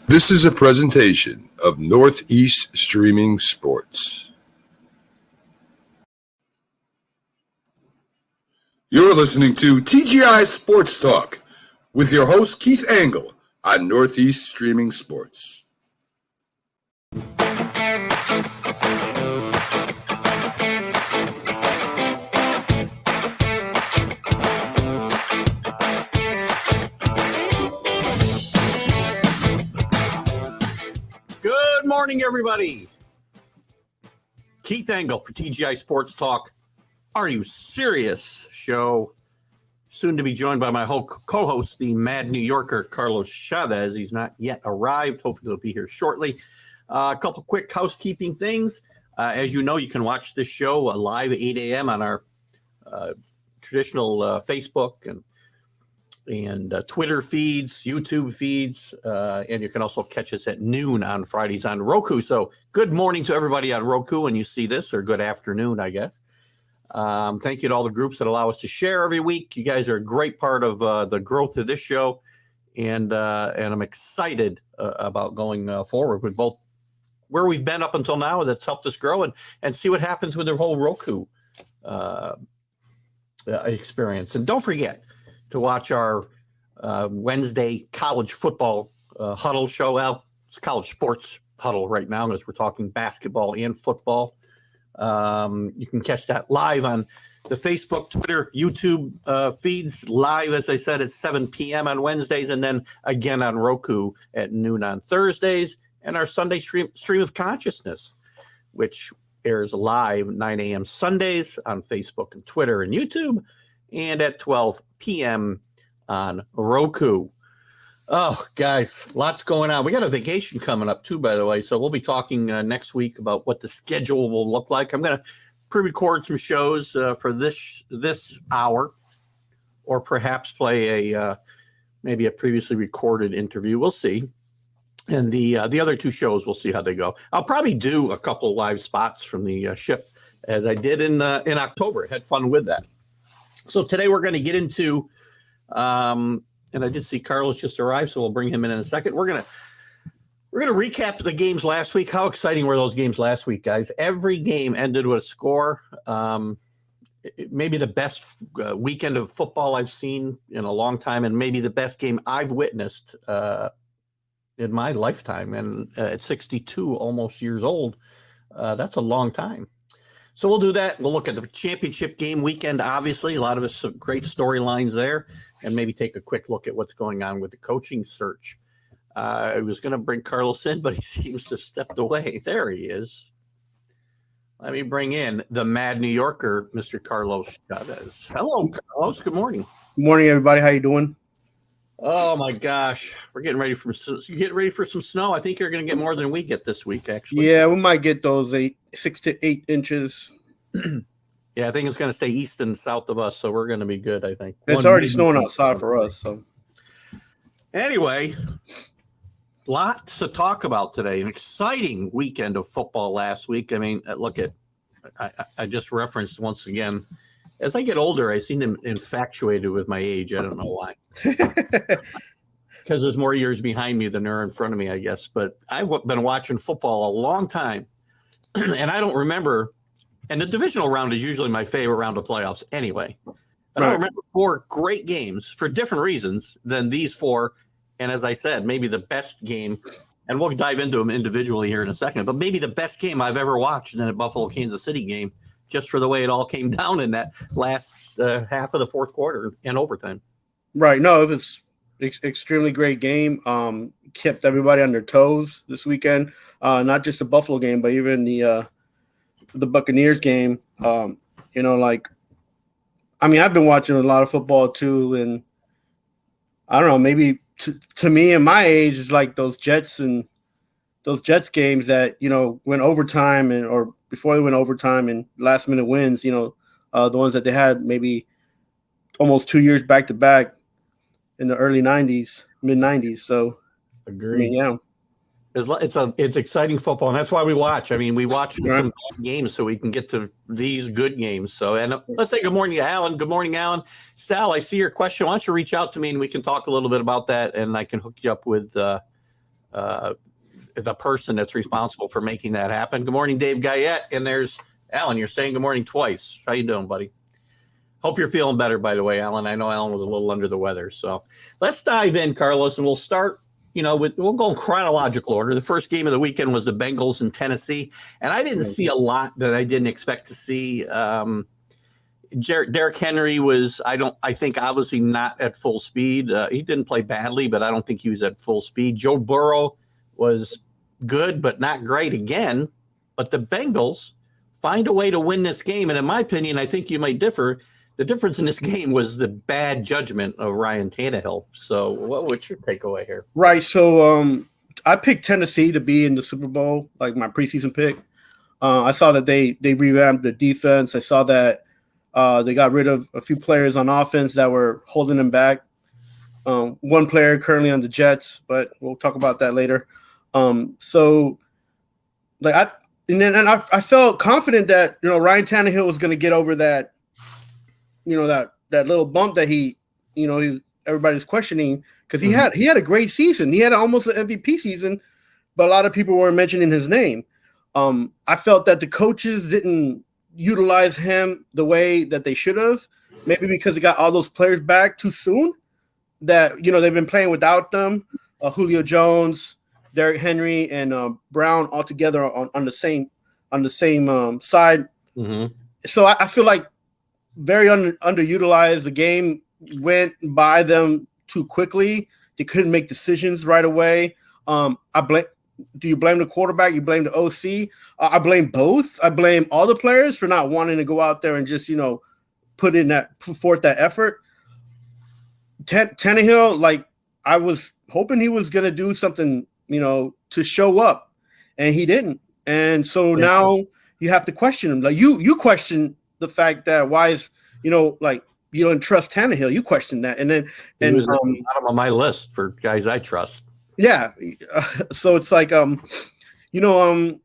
This is a presentation of Northeast Streaming Sports. You're listening to TGI Sports Talk with your host Keith Angle on Northeast Streaming Sports. Good morning, everybody. Keith Angle for TGI Sports Talk. Are You Serious? Show. Soon to be joined by my co-host, the Mad New Yorker, Carlos Chavez. He's not yet arrived. Hopefully he'll be here shortly. A couple quick housekeeping things. As you know, you can watch this show live at 8 a.m. on our traditional Facebook and Twitter feeds, YouTube feeds, and you can also catch us at noon on Fridays on Roku. So good morning to everybody on Roku when you see this, or good afternoon, I guess. Thank you to all the groups that allow us to share every week. You guys are a great part of the growth of this show, and I'm excited about going forward with both where we've been up until now that's helped us grow, and see what happens with the whole Roku experience. And don't forget to watch our Wednesday college football huddle show. Well, it's college sports huddle right now as we're talking basketball and football. You can catch that live on the Facebook, Twitter, YouTube feeds live, as I said, at 7 p.m. on Wednesdays, and then again on Roku at noon on Thursdays, and our Sunday stream of consciousness, which airs live 9 a.m. Sundays on Facebook and Twitter and YouTube, and at 12 p.m. on Roku. Oh, guys, lots going on. We got a vacation coming up, too, by the way, so we'll be talking next week about what the schedule will look like. I'm going to pre-record some shows for this hour, or perhaps play maybe a previously recorded interview. We'll see. And the other two shows, we'll see how they go. I'll probably do a couple live spots from the ship, as I did in October. Had fun with that. So today we're going to get into, and I did see Carlos just arrived, so we'll bring him in a second. We're gonna recap the games last week. How exciting were those games last week, guys? Every game ended with a score. Maybe the best weekend of football I've seen in a long time, and maybe the best game I've witnessed in my lifetime. And at 62, almost years old, that's a long time. So we'll do that. We'll look at the championship game weekend, obviously. A lot of some great storylines there, and maybe take a quick look at what's going on with the coaching search. I was going to bring Carlos in, but he seems to have stepped away. There he is. Let me bring in the Mad New Yorker, Mr. Carlos Chavez. Hello, Carlos. Good morning. Good morning, everybody. How you doing? Oh, my gosh. We're getting ready for some snow. I think you're going to get more than we get this week, actually. Yeah, we might get those 6 to 8 inches. Yeah, I think it's going to stay east and south of us, so we're going to be good, I think. It's already snowing outside for us. So, anyway, lots to talk about today. An exciting weekend of football last week. I mean, I just referenced once again, as I get older, I seem infatuated with my age. I don't know why. Because there's more years behind me than there are in front of me, I guess. But I've been watching football a long time, and I don't remember. And the divisional round is usually my favorite round of playoffs anyway. I don't remember 4 great games for different reasons than these 4. And as I said, maybe the best game, and we'll dive into them individually here in a second, but maybe the best game I've ever watched in a Buffalo-Kansas City game, just for the way it all came down in that last half of the fourth quarter and overtime. Right. No, it was extremely great game. Kept everybody on their toes this weekend. Not just the Buffalo game, but even the Buccaneers game. I've been watching a lot of football too, and I don't know, maybe to me and my age is like those Jets games that, went overtime or before they went overtime and last minute wins, the ones that they had maybe almost 2 years back to back in the early 90s, mid 90s. So, agree. Yeah. It's exciting football, and that's why we watch. I mean, we watch some games so we can get to these good games. So, and let's say good morning to Alan. Good morning, Alan. Sal, I see your question. Why don't you reach out to me and we can talk a little bit about that, and I can hook you up with the person that's responsible for making that happen. Good morning, Dave Guyette. And there's Alan. You're saying good morning twice. How you doing, buddy? Hope you're feeling better, by the way, Alan. I know Alan was a little under the weather. So let's dive in, Carlos, and we'll start, we'll go in chronological order. The first game of the weekend was the Bengals in Tennessee, and I didn't see a lot that I didn't expect to see. Derrick Henry was, I think obviously not at full speed. He didn't play badly, but I don't think he was at full speed. Joe Burrow was good, but not great again. But the Bengals find a way to win this game. And in my opinion, I think you might differ. The difference in this game was the bad judgment of Ryan Tannehill. So what's your takeaway here? Right. So I picked Tennessee to be in the Super Bowl, like my preseason pick. I saw that they revamped the defense. I saw that they got rid of a few players on offense that were holding them back. One player currently on the Jets, but we'll talk about that later. So I felt confident that Ryan Tannehill was going to get over that, that little bump that everybody's questioning, because he had a great season. He had almost an MVP season, but a lot of people were mentioning his name. I felt that the coaches didn't utilize him the way that they should have, maybe because they got all those players back too soon, that they've been playing without them. Julio Jones, Derrick Henry, and Brown all together on the same side. Mm-hmm. So I feel like very underutilized. The game went by them too quickly. They couldn't make decisions right away. Do you blame the quarterback? You blame the OC? I blame both. I blame all the players for not wanting to go out there and just put forth that effort. Tannehill, I was hoping he was going to do something, to show up, and he didn't. And so now you have to question him. Like you question the fact that why is you don't trust Tannehill. You question that, and then he was bottom of my list for guys I trust. Yeah, so it's like I don't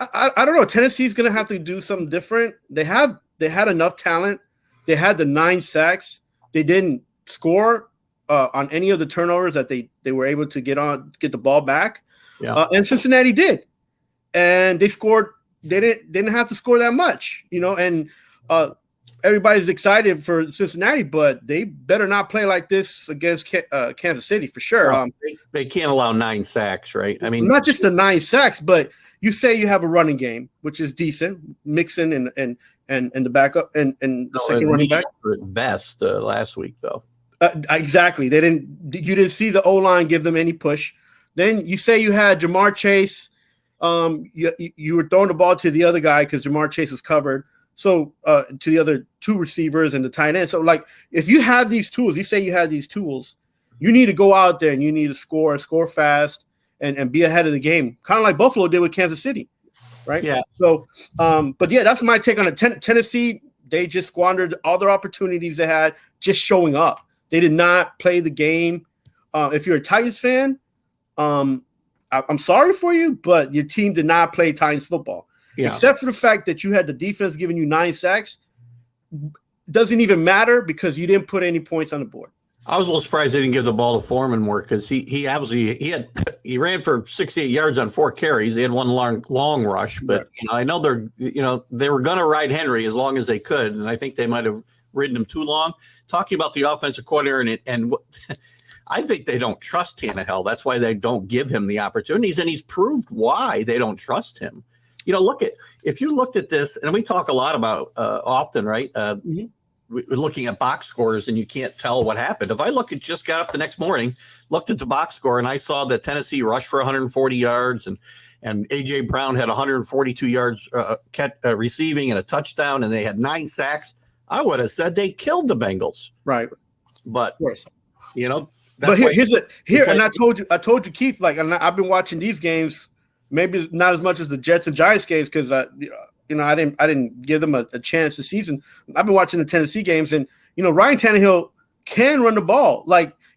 know. Tennessee's gonna have to do something different. They had enough talent. They had the 9 sacks. They didn't score on any of the turnovers that they were able to get the ball back. Yeah. And Cincinnati did, and they scored. They didn't have to score that much, and everybody's excited for Cincinnati, but they better not play like this against Kansas City for sure. Well, they can't allow 9 sacks, right? I mean, not just the 9 sacks, but you say you have a running game, which is decent. Mixon and the backup and the second running back at best last week though. Exactly. You didn't see the O-line give them any push. Then you say you had Jamar Chase. You were throwing the ball to the other guy because Jamar Chase was covered. So to the other 2 receivers and the tight end. So if you have these tools, you say you have these tools, you need to go out there and you need to score fast and be ahead of the game. Kind of like Buffalo did with Kansas City, right? Yeah. So, but yeah, that's my take on it. Tennessee, they just squandered all their opportunities they had just showing up. They did not play the game. If you're a Titans fan, I'm sorry for you, but your team did not play Titans football. Yeah. Except for the fact that you had the defense giving you 9 sacks. Doesn't even matter because you didn't put any points on the board. I was a little surprised they didn't give the ball to Foreman more because he ran for 68 yards on 4 carries. They had one long rush, but I know they were going to ride Henry as long as they could, and I think they might have ridden him too long. Talking about the offensive coordinator and I think they don't trust Tannehill. That's why they don't give him the opportunities, and he's proved why they don't trust him. If you looked at this, and we talk a lot about often, right? We're looking at box scores, and you can't tell what happened. If I just got up the next morning, looked at the box score, and I saw that Tennessee rushed for 140 yards, and A.J. Brown had 142 yards receiving and a touchdown, and they had 9 sacks, I would have said they killed the Bengals. Right. But, but and I told you, Keith, I've been watching these games, maybe not as much as the Jets and Giants games because I didn't give them a chance this season. I've been watching the Tennessee games, and Ryan Tannehill can run the ball.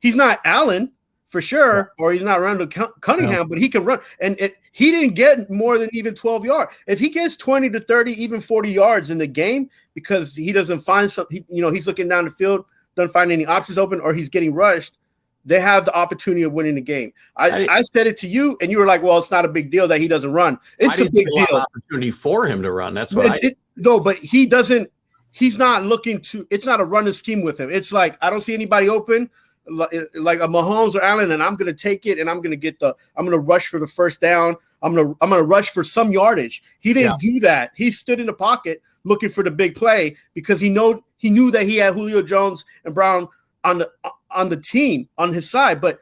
He's not Allen for sure, or he's not Randall Cunningham, but he can run. And he didn't get more than even 12 yards. If he gets 20 to 30, even 40 yards in the game because he doesn't find something, he's looking down the field, doesn't find any options open, or he's getting rushed, they have the opportunity of winning the game. I said it to you, and you were like, "Well, it's not a big deal that he doesn't run. It's a big deal. Opportunity for him to run. That's what No, but he doesn't. He's not looking to. It's not a running scheme with him. It's like I don't see anybody open, like a Mahomes or Allen, and I'm going to take it, and I'm going to rush for the first down. I'm going to rush for some yardage. He didn't do that. He stood in the pocket looking for the big play because he knew that he had Julio Jones and Brown on the team on his side, but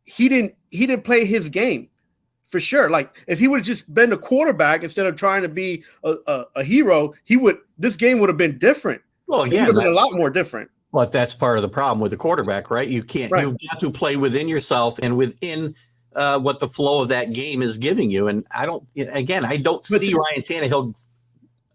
he didn't play his game for sure. Like if he would have just been a quarterback instead of trying to be a hero, this game would have been different. Well, yeah, it would have been a lot more different. But that's part of the problem with the quarterback, right? You can't. Right. You've got to play within yourself and within what the flow of that game is giving you. And I don't see Ryan Tannehill.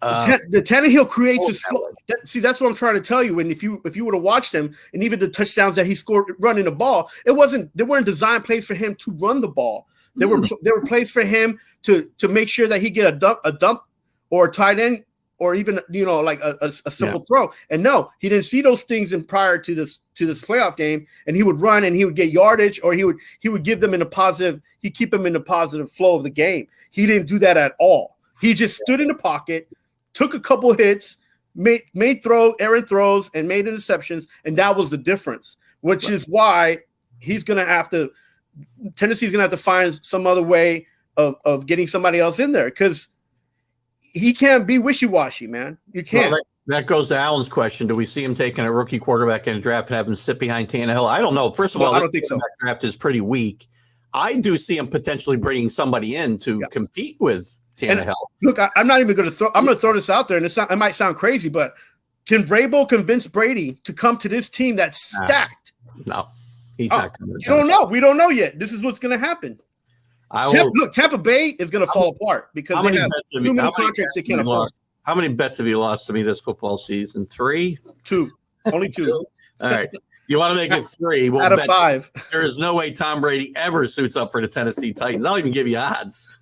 The Tannehill creates his flow. See, that's what I'm trying to tell you. And if you would have watched him, and even the touchdowns that he scored running the ball, they weren't designed plays for him to run the ball. They were plays for him to make sure that he get a dump or a tight end or even like a simple throw. And no, he didn't see those things prior to this playoff game. And he would run and he would get yardage, or he would give them in a positive. He'd keep them in the positive flow of the game. He didn't do that at all. He just stood in the pocket, took a couple hits, made errant throws, and made interceptions, and that was the difference. Which is why Tennessee's going to have to find some other way of getting somebody else in there, because he can't be wishy-washy, man. You can't. Well, that goes to Alan's question. Do we see him taking a rookie quarterback in a draft and have him sit behind Tannehill? I don't know. First of all, I don't think so. Draft is pretty weak. I do see him potentially bringing somebody in to compete with Tannehill. And look, I'm not even going to throw. I'm going to throw this out there, and it might sound crazy, but can Vrabel convince Brady to come to this team that's stacked? No, he's not. You don't know. We don't know yet. This is what's going to happen. Tampa Bay is going to fall apart because they have too many contracts they can't afford. How many bets have you lost to me this football season? 3? 2. Only 2. All right. You want to make it 3? Out of 5. There is no way Tom Brady ever suits up for the Tennessee Titans. I'll even give you odds.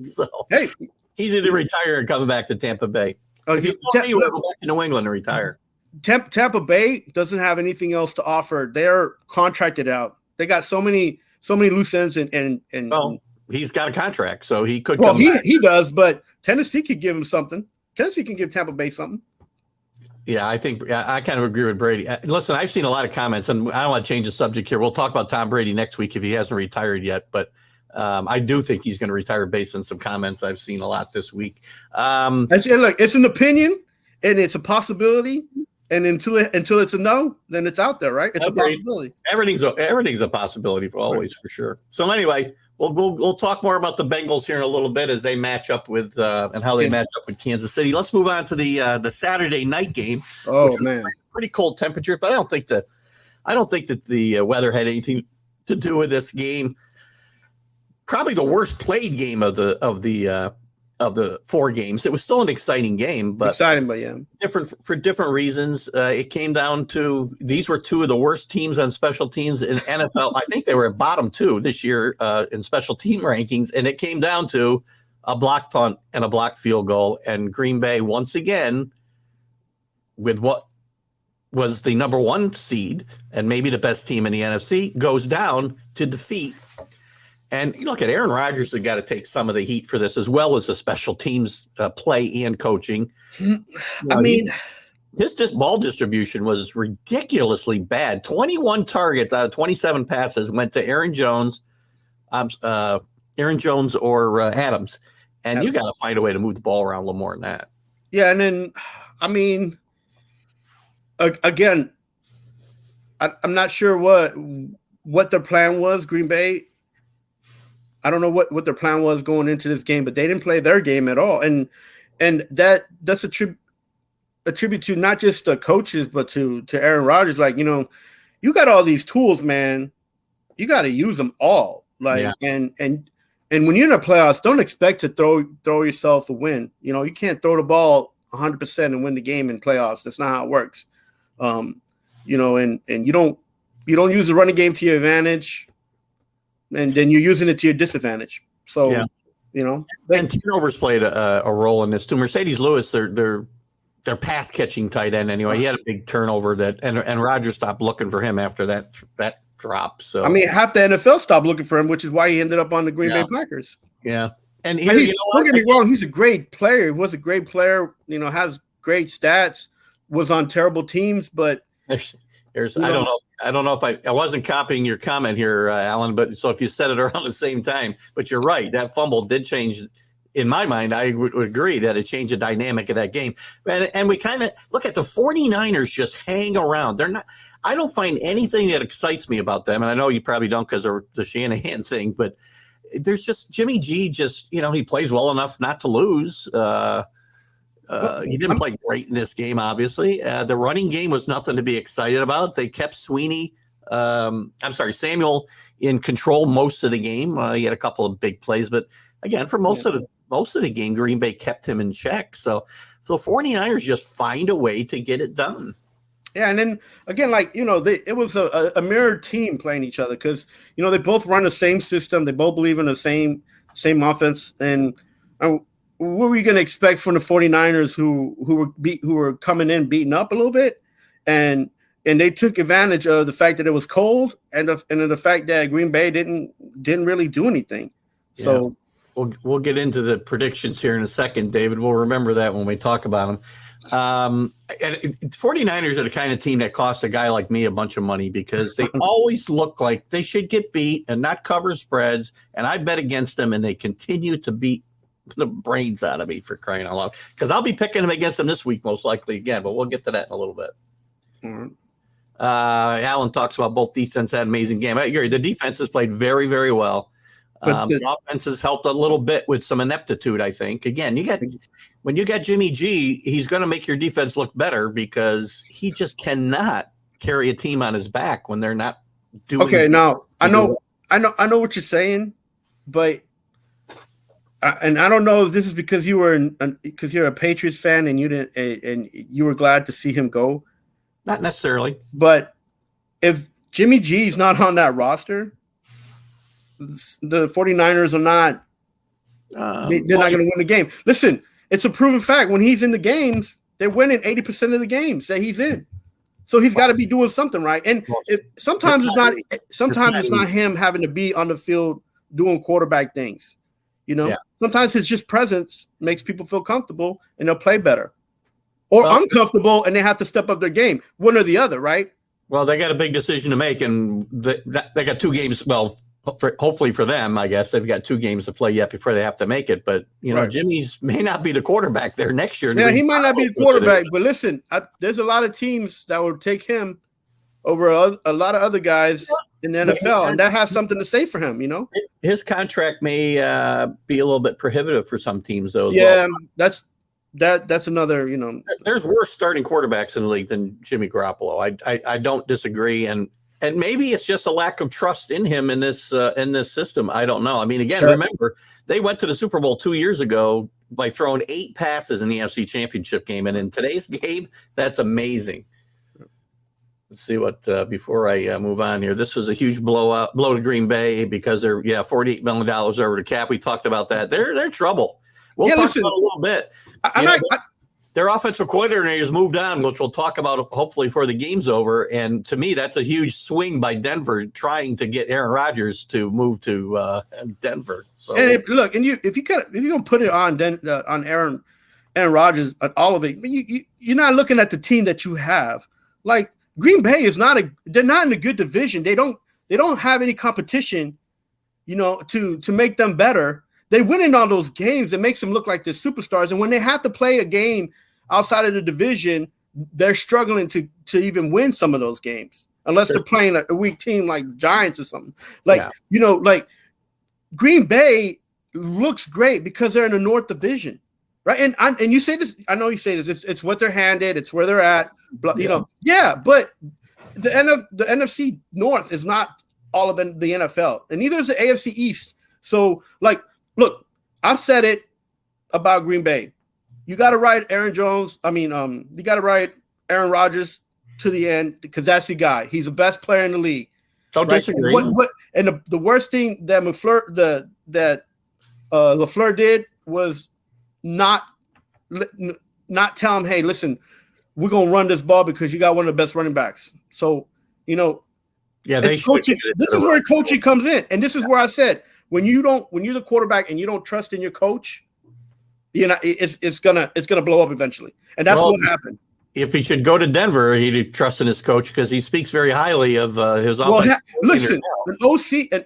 So hey, he's either retiring or coming back to Tampa Bay. If you told me you would go back to New England and retire. Tampa Bay doesn't have anything else to offer. They're contracted out. They got so many loose ends and well, he's got a contract, so he could. Well, he does, but Tennessee could give him something. Tennessee can give Tampa Bay something. Yeah, I think I kind of agree with Brady. Listen, I've seen a lot of comments, and I don't want to change the subject here. We'll talk about Tom Brady next week if he hasn't retired yet, but I do think he's going to retire based on some comments I've seen a lot this week. Look, it's an opinion, and it's a possibility. And until it's a no, then it's out there, right? It's a possibility. Everything's a possibility for always, for sure. So anyway, we'll talk more about the Bengals here in a little bit as they match up with and how they match up with Kansas City. Let's move on to the Saturday night game. Oh man, pretty cold temperature, but I don't think that the weather had anything to do with this game. Probably the worst played game of the 4 games. It was still an exciting game, but yeah, different reasons. It came down to these were 2 of the worst teams on special teams in NFL. I think they were at bottom 2 this year in special team rankings, and it came down to a blocked punt and a blocked field goal. And Green Bay once again, with what was the number 1 seed and maybe the best team in the NFC, goes down to defeat. And you look at Aaron Rodgers has got to take some of the heat for this, as well as the special teams play and coaching. I mean, his ball distribution was ridiculously bad. 21 targets out of 27 passes went to Aaron Jones or Adams. And you got to find a way to move the ball around a little more than that. Yeah, and then, I mean, again, I'm not sure what their plan was, Green Bay. I don't know what their plan was going into this game, but they didn't play their game at all. And that's a tribute to not just the coaches, but to Aaron Rodgers. Like, you got all these tools, man. You got to use them all. Like, and when you're in the playoffs, don't expect to throw yourself a win. You can't throw the ball 100% and win the game in playoffs. That's not how it works. And you don't use the running game to your advantage. And then you're using it to your disadvantage. So, and turnovers played a role in this too. Mercedes Lewis, their their pass catching tight end anyway. He had a big turnover and Rodgers stopped looking for him after that drop. So I mean, half the NFL stopped looking for him, which is why he ended up on the Green Bay Packers. Yeah. And here, don't get me wrong, he's a great player. He was a great player, has great stats, was on terrible teams, but there's I don't know if I wasn't copying your comment here, Alan, but so if you said it around the same time, but you're right, that fumble did change. In my mind, I would agree that it changed the dynamic of that game. And we kind of look at the 49ers just hang around. I don't find anything that excites me about them. And I know you probably don't because of the Shanahan thing, but there's just Jimmy G he plays well enough not to lose. He didn't play great in this game, obviously. The running game was nothing to be excited about. They kept Samuel in control most of the game. He had a couple of big plays, but again, for most of the game, Green Bay kept him in check. So 49ers just find a way to get it done. Yeah, and then again, it was a mirrored team playing each other because they both run the same system. They both believe in the same offense. And what were you going to expect from the 49ers who were coming in beaten up a little bit, and they took advantage of the fact that it was cold and the fact that Green Bay didn't really do anything. Yeah. So. We'll get into the predictions here in a second, David. We'll remember that when we talk about them. And 49ers are the kind of team that costs a guy like me a bunch of money because they always look like they should get beat and not cover spreads. And I bet against them, and they continue to beat the brains out of me, for crying out loud. Because I'll be picking them against them this week most likely again, but we'll get to that in a little bit. Mm-hmm. Alan talks about both defense had an amazing game. I agree. The defense has played very, very well. The offense has helped a little bit with some ineptitude, I think. Again, when you got Jimmy G, he's going to make your defense look better because he just cannot carry a team on his back when they're not doing. Okay, now I know what you're saying, but and I don't know if this is because you're a Patriots fan and you were glad to see him go. Not necessarily, but if Jimmy G is not on that roster, the 49ers are not they're not going to win the game. Listen, it's a proven fact. When he's in the games, they're winning 80% of the games that he's in. So he's got to be doing something right. And sometimes it's not him having to be on the field doing quarterback things. Sometimes it's just presence makes people feel comfortable and they'll play better. Or uncomfortable and they have to step up their game. One or the other, right? Well, they got a big decision to make, and they got 2 games. Well, hopefully for them, I guess they've got 2 games to play yet before they have to make it. But right. Jimmy's may not be the quarterback there next year. Yeah, he might not be the quarterback. But listen, there's a lot of teams that will take him over a lot of other guys in the NFL, and that has something to say for him. His contract may be a little bit prohibitive for some teams, though. Yeah, that's another. There's worse starting quarterbacks in the league than Jimmy Garoppolo. I don't disagree, and maybe it's just a lack of trust in him in this system. I don't know. I mean, again, remember they went to the Super Bowl 2 years ago by throwing 8 passes in the NFC Championship game, and in today's game, that's amazing. Let's see what before I move on here. This was a huge blow to Green Bay because they're $48 million over the cap. We talked about that. They're trouble. We'll talk about it a little bit. Their offensive coordinator has moved on, which we'll talk about hopefully before the game's over. And to me, that's a huge swing by Denver trying to get Aaron Rodgers to move to Denver. So, and if you're gonna put it on Aaron Rodgers, all of it, you're not looking at the team that you have. Like Green Bay they're not in a good division. They don't have any competition, to make them better. They win in all those games. It makes them look like they're superstars. And when they have to play a game outside of the division, they're struggling to even win some of those games, unless they're playing a weak team like Giants or something. Like Green Bay looks great because they're in the North Division, right? And you say this, I know you say this. It's what they're handed. It's where they're at. But the NFC North is not all of the NFL, and neither is the AFC East. So, look, I said it about Green Bay. You got to ride Aaron Rodgers to the end because that's the guy. He's the best player in the league. Don't disagree. And the worst thing that LaFleur did was not not tell him, hey, listen, we're gonna run this ball because you got one of the best running backs. So they coaching. This is where coaching comes in, and this is where I said when you're the quarterback and you don't trust in your coach, it's gonna blow up eventually, and that's what happened. If he should go to Denver, he'd trust in his coach because he speaks very highly of his offense. Well, listen, an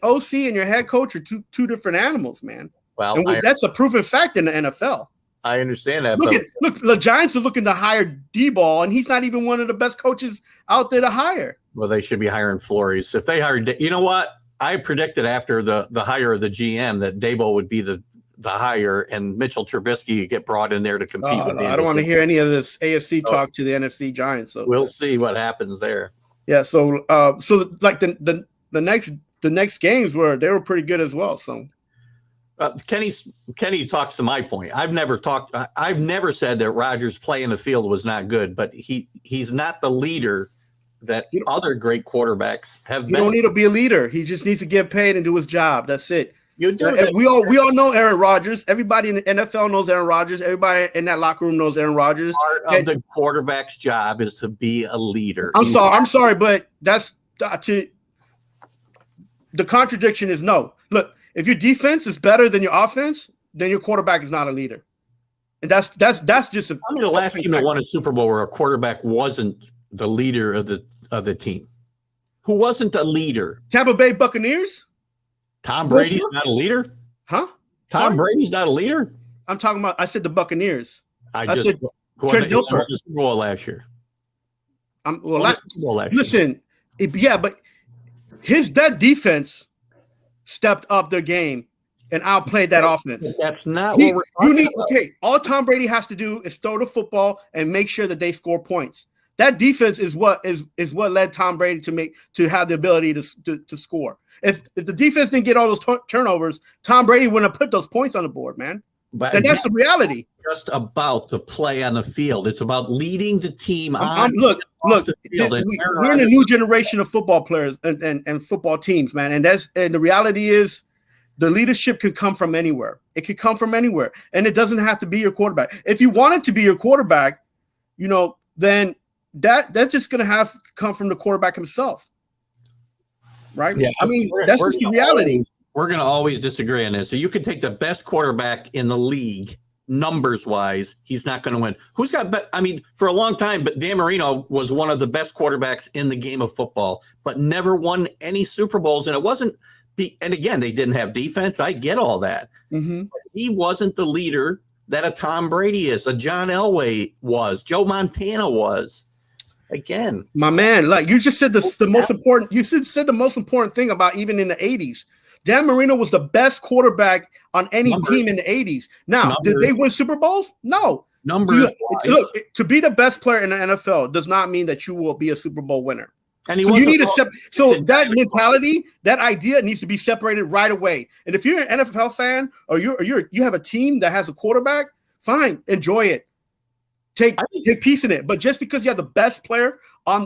OC and your head coach are two different animals, man. Well, and that's a proven fact in the NFL. I understand that. Look, the Giants are looking to hire D-Ball, and he's not even one of the best coaches out there to hire. Well, they should be hiring Flores. If they hired, you know what? I predicted after the hire of the GM that Daboll would be the hire, and Mitchell Trubisky get brought in there to compete with I don't want to hear any of this AFC talk to the NFC Giants. So we'll see what happens there. Yeah. So like the next games they were pretty good as well. So Kenny talks to my point. I've never said that Rodgers' play in the field was not good, but he's not the leader that other great quarterbacks have been. You don't need to be a leader. He just needs to get paid and do his job. That's it. You do. We all know Aaron Rodgers. Everybody in the NFL knows Aaron Rodgers. Everybody in that locker room knows Aaron Rodgers. Part of the quarterback's job is to be a leader. I'm sorry, but that's the contradiction is no. Look, if your defense is better than your offense, then your quarterback is not a leader, and that's just. The last team that won a Super Bowl where a quarterback wasn't the leader of the team? Who wasn't a leader? Tampa Bay Buccaneers. Tom Brady's not a leader? Huh? Tom Brady's not a leader? I'm talking about, I said the Buccaneers. I said Trent Dilfer won the Super Bowl last year. Listen, but that defense stepped up their game and outplayed that offense. That's not what we're talking about. Okay, all Tom Brady has to do is throw the football and make sure that they score points. That defense is what led Tom Brady to have the ability to score. If the defense didn't get all those turnovers, Tom Brady wouldn't have put those points on the board, man. And that's the reality. Just about the play on the field. It's about leading the team on. Look. We're in a new generation of football players and football teams, man. And the reality is, the leadership can come from anywhere. It could come from anywhere, and it doesn't have to be your quarterback. If you want it to be your quarterback, then that's just going to have to come from the quarterback himself, right? Yeah, I mean, that's just the reality. We're going to always disagree on this. So you could take the best quarterback in the league, numbers-wise, he's not going to win. Who's got for a long time, but Dan Marino was one of the best quarterbacks in the game of football, but never won any Super Bowls, and it wasn't and again, they didn't have defense. I get all that. Mm-hmm. But he wasn't the leader that a Tom Brady is, a John Elway was, Joe Montana was. Again, my man, like you just said, the most important. You said the most important thing about even in the 80s. Dan Marino was the best quarterback on any team in the 80s. Now, did they win Super Bowls? No. Look, to be the best player in the NFL does not mean that you will be a Super Bowl winner. And that mentality, that idea needs to be separated right away. And if you're an NFL fan or you have a team that has a quarterback, fine, enjoy it. Take peace in it. But just because you have the best player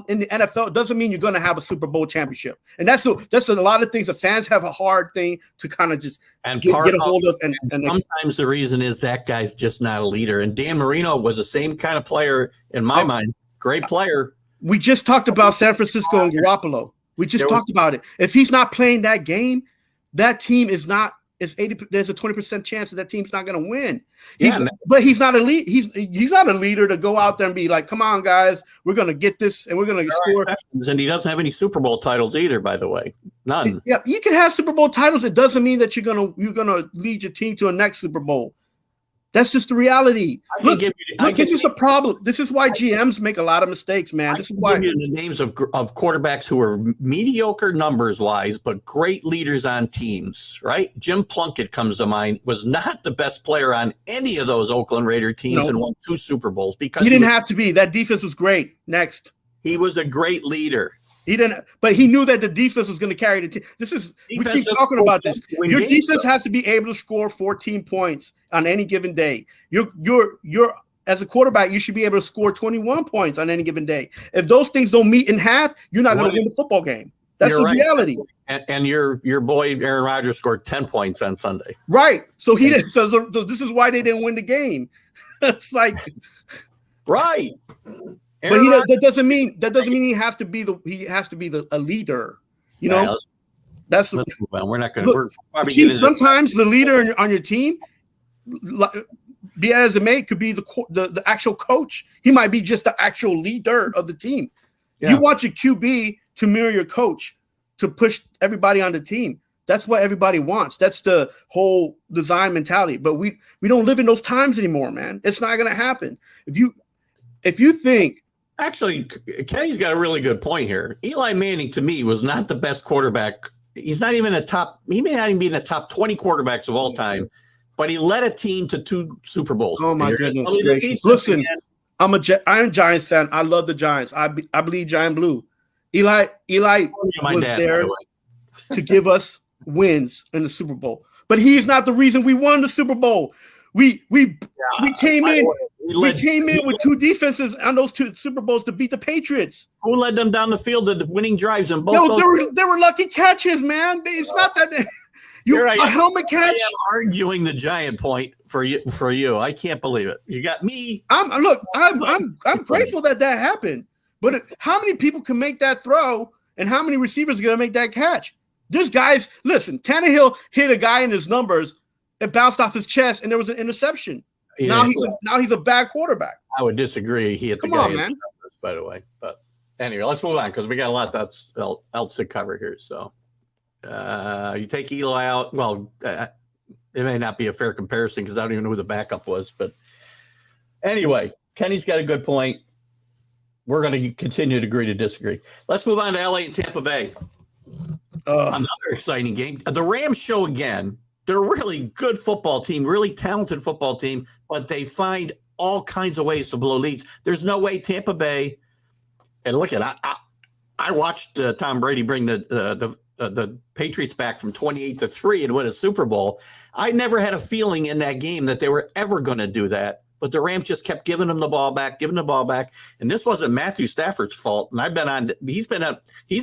in the NFL doesn't mean you're going to have a Super Bowl championship. And that's a lot of things that fans have a hard thing to kind of just get a hold of. And sometimes the reason is that guy's just not a leader. And Dan Marino was the same kind of player in my mind. Great player. We just talked about San Francisco and Garoppolo. We just talked about it. If he's not playing that game, that team is not. There's a 20% chance that team's not going to win. But he's not a lead. He's not a leader to go out there and be like, "Come on, guys, we're going to get this and we're going to score." And he doesn't have any Super Bowl titles either, by the way. None. Yeah, you can have Super Bowl titles. It doesn't mean that you're gonna lead your team to a next Super Bowl. That's just the reality. Look, this is the problem. This is why GMs make a lot of mistakes, man. This is why. Give you the names of quarterbacks who are mediocre numbers-wise, but great leaders on teams, right? Jim Plunkett comes to mind, was not the best player on any of those Oakland Raider teams and won 2 Super Bowls because he didn't have to be. That defense was great. Next. He was a great leader. He didn't, but he knew that the defense was going to carry the team. We keep talking about this. Your defense has to be able to score 14 points on any given day. You're as a quarterback, you should be able to score 21 points on any given day. If those things don't meet in half, you're not going to win the football game. That's the reality. And your boy Aaron Rodgers scored 10 points on Sunday. Right. So he didn't. So this is why they didn't win the game. It's like Right. But that doesn't mean he has to be a leader. You know, let's move on. We're not going to. Sometimes the leader on your team, be as it may, could be the actual coach. He might be just the actual leader of the team. Yeah. You want your QB to mirror your coach to push everybody on the team. That's what everybody wants. That's the whole design mentality. But we don't live in those times anymore, man. It's not going to happen. If you think. Actually, Kenny's got a really good point here. Eli Manning, to me, was not the best quarterback. He's not even he may not even be in the top 20 quarterbacks of all time, but he led a team to 2 Super Bowls. Oh, my goodness gracious. Listen, I'm a Giants fan. I love the Giants. I believe Giant Blue. Eli was there to give us wins in the Super Bowl. But he's not the reason we won the Super Bowl. We came in with 2 defenses on those 2 Super Bowls to beat the Patriots. Who led them down the field to winning drives in both? They were lucky catches, man. It's not that a helmet catch. I am arguing the Giant point for you. I can't believe it. You got me. I'm grateful that happened. But how many people can make that throw, and how many receivers are going to make that catch? There's guys. Listen, Tannehill hit a guy in his numbers. It bounced off his chest, and there was an interception. Yeah, now he's a bad quarterback. I would disagree. He hit the guy in the numbers, by the way. But anyway, let's move on because we got a lot else to cover here. So you take Eli out. Well, it may not be a fair comparison because I don't even know who the backup was. But anyway, Kenny's got a good point. We're going to continue to agree to disagree. Let's move on to LA and Tampa Bay. Another exciting game. The Rams show again. They're a really good football team, really talented football team, but they find all kinds of ways to blow leads. There's no way Tampa Bay. And look at I watched Tom Brady bring the Patriots back from 28-3 and win a Super Bowl. I never had a feeling in that game that they were ever going to do that. But the Rams just kept giving them the ball back. And this wasn't Matthew Stafford's fault. And he's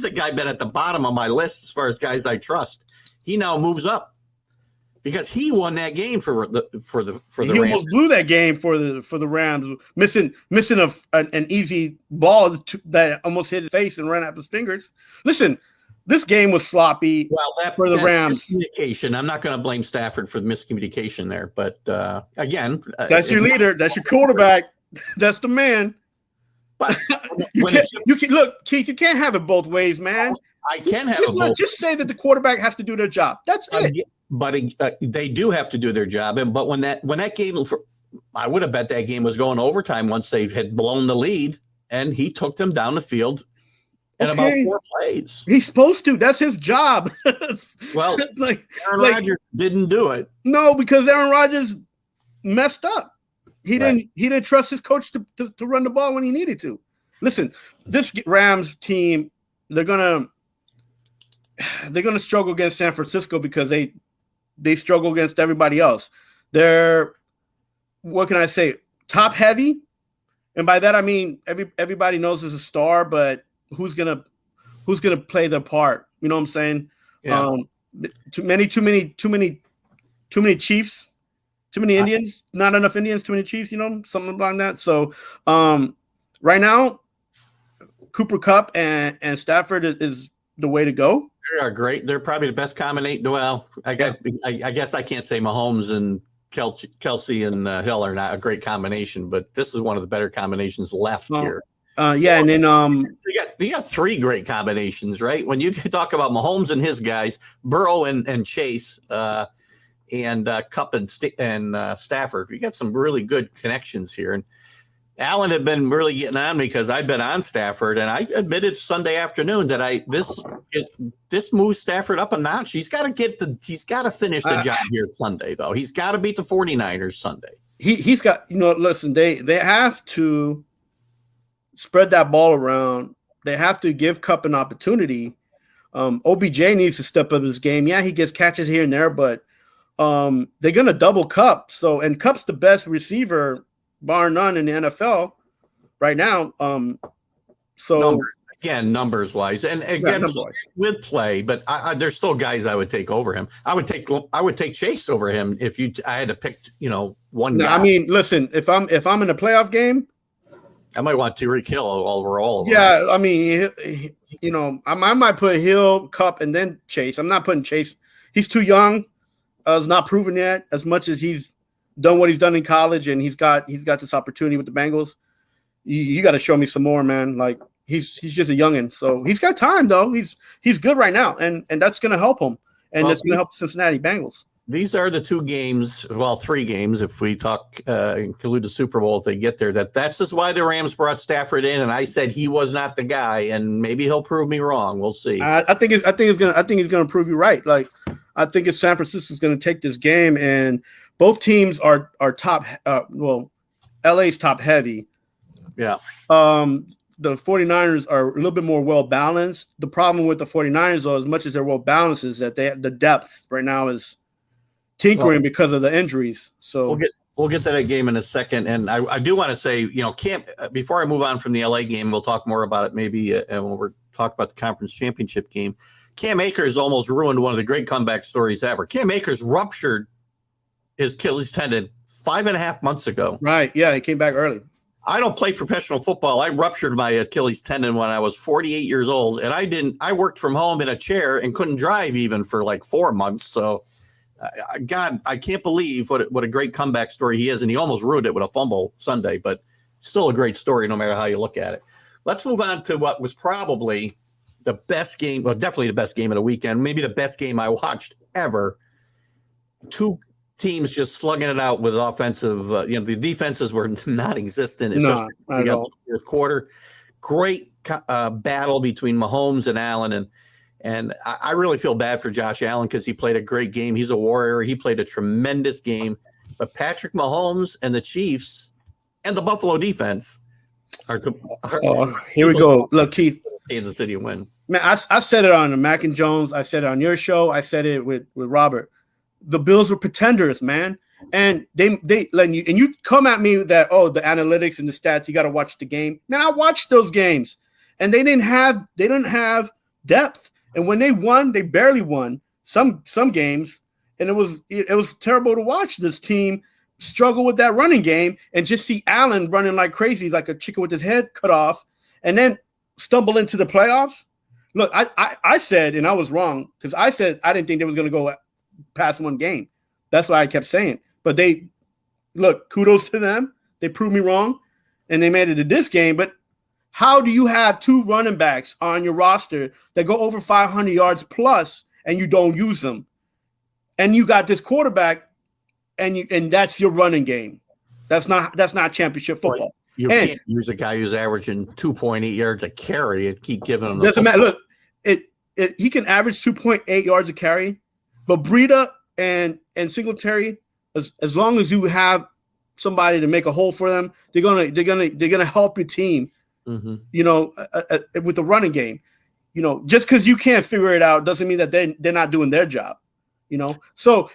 a guy been at the bottom of my list as far as guys I trust. He now moves up because he won that game for the Rams. He almost blew that game for the Rams, missing an easy ball that almost hit his face and ran out his fingers. Listen, this game was sloppy for the Rams. Miscommunication. I'm not going to blame Stafford for the miscommunication there, but again, that's your leader. That's your quarterback. That's the man. But you can look, Keith. You can't have it both ways, man. I can have it both. Just say that the quarterback has to do their job. That's it. But they do have to do their job. But when that game, I would have bet that game was going overtime once they had blown the lead, and he took them down the field. In about 4 plays. He's supposed to. That's his job. Well, Aaron Rodgers didn't do it. No, because Aaron Rodgers messed up. He didn't trust his coach to run the ball when he needed to. Listen, this Rams team, they're gonna struggle against San Francisco because they struggle against everybody else. They're, what can I say, top heavy, and by that I mean everybody knows there's a star, but who's gonna play their part? You know what I'm saying? Yeah. Too many Chiefs, too many Indians, not enough Indians, too many Chiefs. You know, something like that. So right now, Cooper Kupp and Stafford is the way to go. They are great. They're probably the best combination. Well, I guess I can't say Mahomes and Kelsey and Hill are not a great combination, but this is one of the better combinations left here. And then you got 3 great combinations, right? When you talk about Mahomes and his guys, Burrow and Chase, and Kupp and Stafford, we got some really good connections here. And Alan had been really getting on me because I'd been on Stafford, and I admitted Sunday afternoon that this moves Stafford up a notch. He's got to finish the job here Sunday, though. He's got to beat the 49ers Sunday. He's got, listen, they have to spread that ball around. They have to give Kupp an opportunity. OBJ needs to step up his game. Yeah, he gets catches here and there, but they're going to double Kupp. And Kupp's the best receiver, bar none, in the NFL right now. Numbers wise, and again with play, but there's still guys I would take over him. I would take Chase over him if I had to pick, one guy. I mean, listen, if I'm in a playoff game, I might want Tyreek Hill overall. Yeah, I mean, I might put Hill, Cup, and then Chase. I'm not putting Chase. He's too young. It's not proven yet. As much as he's done what he's done in college, and he's got this opportunity with the Bengals. You got to show me some more, man. Like he's just a youngin, so he's got time though. He's good right now, and that's going to help him, and that's going to help the Cincinnati Bengals. These are the 2 games, well, 3 games if we include the Super Bowl if they get there. That's just why the Rams brought Stafford in, and I said he was not the guy, and maybe he'll prove me wrong. We'll see. I think he's gonna prove you right. Like I think it's San Francisco's gonna take this game, and both teams are top. LA's top heavy. Yeah. The 49ers are a little bit more well balanced. The problem with the 49ers, though, as much as they're well balanced, is that the depth right now is tinkering because of the injuries. So we'll get to that game in a second. And I do want to say, before I move on from the LA game, we'll talk more about it maybe when we're talking about the conference championship game. Cam Akers almost ruined one of the great comeback stories ever. Cam Akers ruptured his Achilles tendon 5.5 months ago. Right. Yeah. He came back early. I don't play professional football. I ruptured my Achilles tendon when I was 48 years old, and I worked from home in a chair and couldn't drive even for like 4 months. So, God, I can't believe what a great comeback story he is, and he almost ruined it with a fumble Sunday, but still a great story no matter how you look at it. Let's move on to what was probably the best game, well, definitely the best game of the weekend, maybe the best game I watched ever. 2 teams just slugging it out with offensive. The defenses were non-existent, especially in the fourth quarter. Great battle between Mahomes and Allen, and I really feel bad for Josh Allen because he played a great game. He's a warrior. He played a tremendous game. But Patrick Mahomes and the Chiefs and the Buffalo defense are here we go. Look, Keith, Kansas City win. Man, I said it on Mac and Jones. I said it on your show. I said it with Robert. The Bills were pretenders, man, and they let you. And you come at me that the analytics and the stats. You got to watch the game, man. I watched those games, and they didn't have depth. And when they won, they barely won some games, and it was terrible to watch this team struggle with that running game and just see Allen running like crazy, like a chicken with his head cut off, and then stumble into the playoffs. Look, I said, and I was wrong because I said I didn't think they was going to go past 1 game. That's what I kept saying. But kudos to them. They proved me wrong, and they made it to this game. But how do you have 2 running backs on your roster that go over 500 yards plus, and you don't use them? And you got this quarterback, and that's your running game. That's not championship football. You can't use a guy who's averaging 2.8 yards a carry and keep giving him. Doesn't matter. Look, he can average 2.8 yards a carry. But Breida and Singletary, as long as you have somebody to make a hole for them, they're gonna help your team. Mm-hmm. With the running game. Just because you can't figure it out doesn't mean that they're not doing their job. So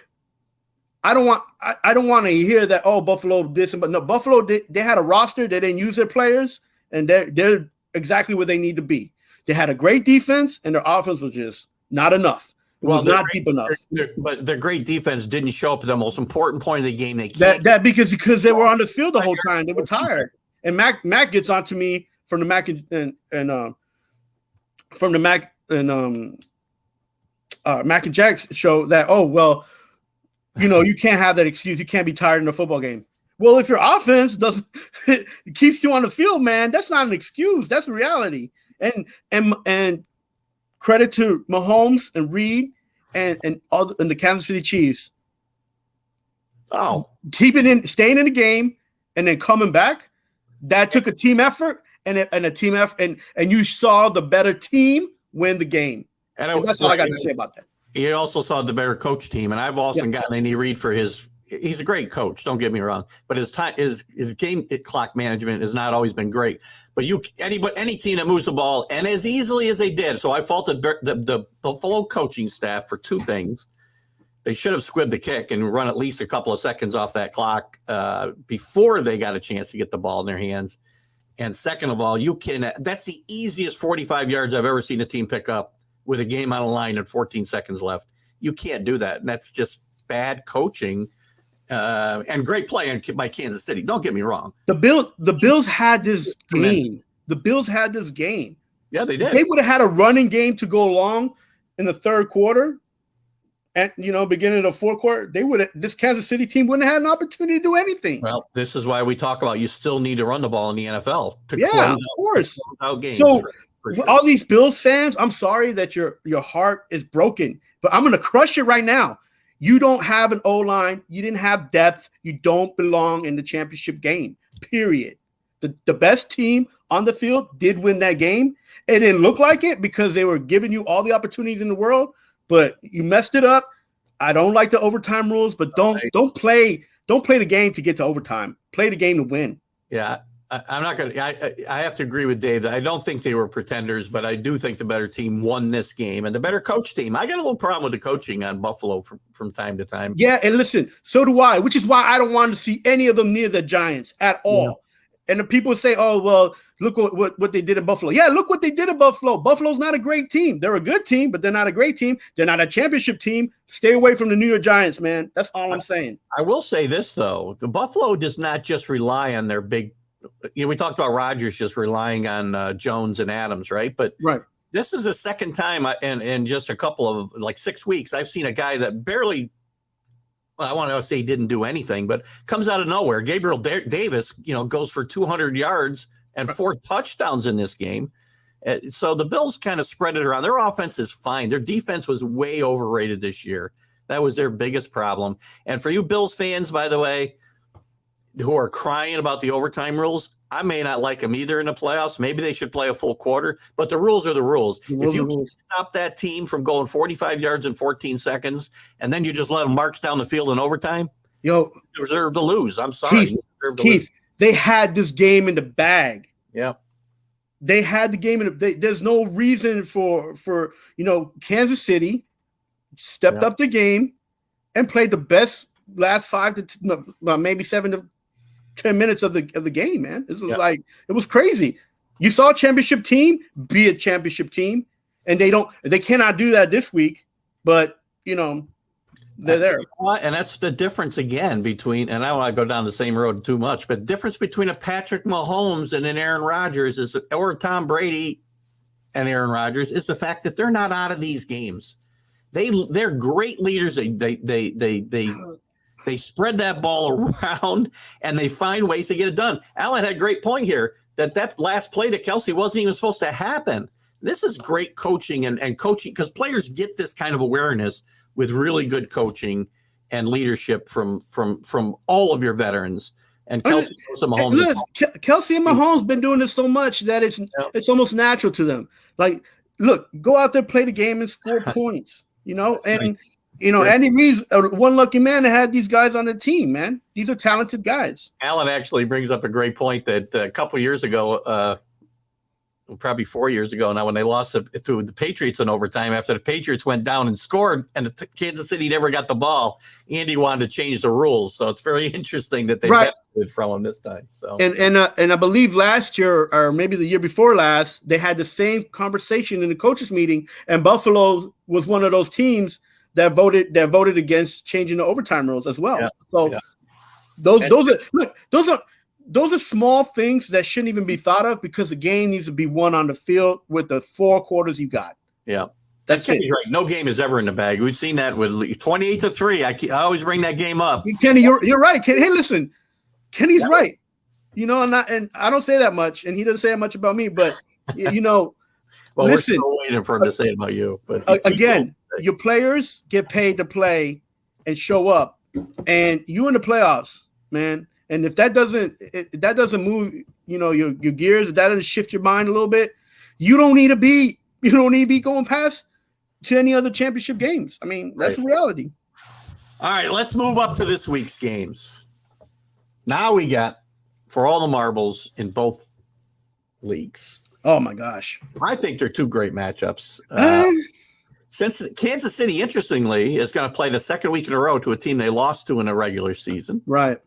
I don't want to hear that. Buffalo did some, but no, Buffalo they had a roster. They didn't use their players, and they're exactly where they need to be. They had a great defense, and their offense was just not enough. It was not deep enough. But their great defense didn't show up at the most important point of the game. That because they were on the field the whole time. They were tired. And Mac gets onto me from the Mac Mac and Jack's show that you can't have that excuse. You can't be tired in a football game. Well, if your offense keeps you on the field, man, that's not an excuse. That's a reality. And credit to Mahomes and Reed and the Kansas City Chiefs. Staying in the game and then coming back. That took a team effort and a team effort, and you saw the better team win the game. And that's all I got to say about that. You also saw the better coach team, and I've also gotten Andy Reid for his. He's a great coach. Don't get me wrong, but his game clock management has not always been great. But any team that moves the ball and as easily as they did. So I faulted the Buffalo coaching staff for 2 things. They should have squibbed the kick and run at least a couple of seconds off that clock before they got a chance to get the ball in their hands. And second of all, that's the easiest 45 yards I've ever seen a team pick up with a game on the line and 14 seconds left. You can't do that, and that's just bad coaching. and great play by Kansas City. Don't get me wrong. The Bills had this game. The Bills had this game. Yeah, they did. They would have had a running game to go along in the third quarter. At beginning of the fourth quarter, this Kansas City team wouldn't have had an opportunity to do anything. Well, this is why we talk about you still need to run the ball in the NFL to close of course. Out games. So for sure. All these Bills fans, I'm sorry that your heart is broken, but I'm going to crush it right now. You don't have an O-line. You didn't have depth. You don't belong in the championship game, period. The best team on the field did win that game. It didn't look like it because they were giving you all the opportunities in the world, but you messed it up. I don't like the overtime rules, but don't play the game to get to overtime. Play the game to win. Yeah, I'm not going to – I have to agree with Dave. I don't think they were pretenders, but I do think the better team won this game and the better coach team. I got a little problem with the coaching on Buffalo from time to time. Yeah, and listen, so do I, which is why I don't want to see any of them near the Giants at all. Yeah. And the people say, oh, well, look what they did in Buffalo. Yeah, look what they did in Buffalo. Buffalo's not a great team. They're a good team, but they're not a great team. They're not a championship team. Stay away from the New York Giants, man. That's all I'm saying. I will say this, though. The Buffalo does not just rely on their big – we talked about Rodgers just relying on Jones and Adams, right? But this is the second time in just a couple of, 6 weeks, I've seen a guy that barely – I want to say he didn't do anything, but comes out of nowhere. Gabriel Davis, goes for 200 yards and 4 touchdowns in this game. So the Bills kind of spread it around. Their offense is fine. Their defense was way overrated this year. That was their biggest problem. And for you Bills fans, by the way, who are crying about the overtime rules, I may not like them either in the playoffs. Maybe they should play a full quarter, but the rules are the rules. If you can stop that team from going 45 yards in 14 seconds, and then you just let them march down the field in overtime, you deserve to lose. I'm sorry. Keith, they had this game in the bag. Yeah. They had the game in the there's no reason for Kansas City stepped up the game and played the best last 5 to maybe 7 to 10 minutes of the game, man. This was it was crazy. You saw a championship team be a championship team, and they cannot do that this week, but they're there. And that's the difference again between, and I don't want to go down the same road too much, but the difference between a Patrick Mahomes and an Aaron Rodgers or Tom Brady and Aaron Rodgers is the fact that they're not out of these games. They're great leaders. They spread that ball around, and they find ways to get it done. Alan had a great point here that last play to Kelsey wasn't even supposed to happen. This is great coaching and coaching, because players get this kind of awareness with really good coaching and leadership from all of your veterans. And Kelsey and Mahomes been doing this so much that it's almost natural to them. Like, look, go out there, play the game, and score points. Andy Reid's one lucky man that had these guys on the team, man. These are talented guys. Alan actually brings up a great point that a couple of years ago, probably 4 years ago now, when they lost to the Patriots in overtime, after the Patriots went down and scored and Kansas City never got the ball, Andy wanted to change the rules. So it's very interesting that they benefited from him this time. So and I believe last year, or maybe the year before last, they had the same conversation in the coaches meeting, and Buffalo was one of those teams that voted against changing the overtime rules as well. Those are small things that shouldn't even be thought of, because the game needs to be won on the field with the 4 quarters you got. Yeah. That's it. Right. No game is ever in the bag. We've seen that with 28-3. I always bring that game up. Kenny, you're right. Hey, listen, Kenny's right. And I don't say that much, and he doesn't say that much about me, but well, listen, we're still waiting for him to say it about you. But again, your players get paid to play and show up, and you in the playoffs, man. And if that doesn't move, your gears, if that doesn't shift your mind a little bit, you don't need to be going past to any other championship games. I mean, that's the reality. All right, let's move up to this week's games. Now we got for all the marbles in both leagues. Oh my gosh. I think they're 2 great matchups. Since Kansas City, interestingly, is going to play the second week in a row to a team they lost to in a regular season. Right.